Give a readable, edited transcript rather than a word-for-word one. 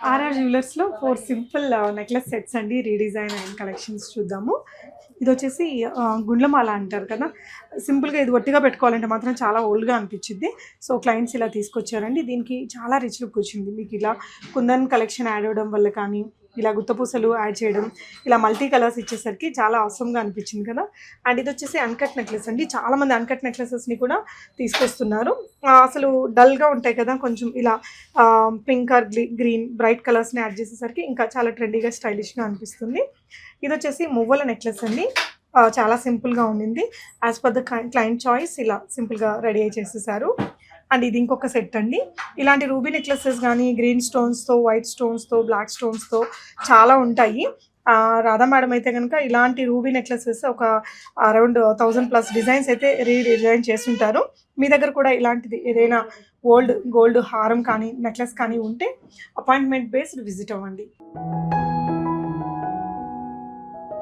RR జ్యువెలర్స్లో 4 simple necklace sets అండి. Redesign అయిన collections చూద్దాము. ఇది వచ్చేసి గుండ్లమాల అంటారు కదా, సింపుల్గా ఇది ఒట్టిగా పెట్టుకోవాలంటే మాత్రం చాలా ఓల్డ్గా అనిపించింది. సో క్లయింట్స్ ఇలా తీసుకొచ్చారండి. దీనికి చాలా రిచ్ లుక్ వచ్చింది. మీకు ఇలా కుందన్ కలెక్షన్ యాడ్ అవ్వడం వల్ల కానీ, ఇలా గుత్తపూసలు యాడ్ చేయడం, ఇలా మల్టీ కలర్స్ ఇచ్చేసరికి చాలా అవసరంగా అనిపించింది కదా. అండ్ ఇది వచ్చేసి అన్కట్ నెక్లెస్ అండి. చాలామంది అన్కట్ నెక్లెసెస్ని కూడా తీసుకొస్తున్నారు. అసలు డల్గా ఉంటాయి కదా, కొంచెం ఇలా పింక్ ఆర్ గ్రీన్ బ్రైట్ కలర్స్ని యాడ్ చేసేసరికి ఇంకా చాలా ట్రెండీగా స్టైలిష్గా అనిపిస్తుంది. ఇది వచ్చేసి మువ్వల నెక్లెస్ అండి. చాలా సింపుల్గా ఉండింది. As per the client choice ఇలా సింపుల్గా రెడీ అయి చేసేసారు. అండ్ ఇది ఇంకొక సెట్ అండి. ఇలాంటి రూబీ నెక్లెసెస్ కానీ గ్రీన్ స్టోన్స్తో, వైట్ స్టోన్స్తో, బ్లాక్ స్టోన్స్తో చాలా ఉంటాయి. రాధా మేడం అయితే కనుక ఇలాంటి రూబీ నెక్లెసెస్ ఒక అరౌండ్ 1000+ డిజైన్స్ అయితే రీడిజైన్ చేస్తుంటారు. మీ దగ్గర కూడా ఇలాంటిది ఏదైనా గోల్డ్ హారం కానీ నెక్లెస్ కానీ ఉంటే అపాయింట్మెంట్ బేస్డ్ విజిట్ అవ్వండి.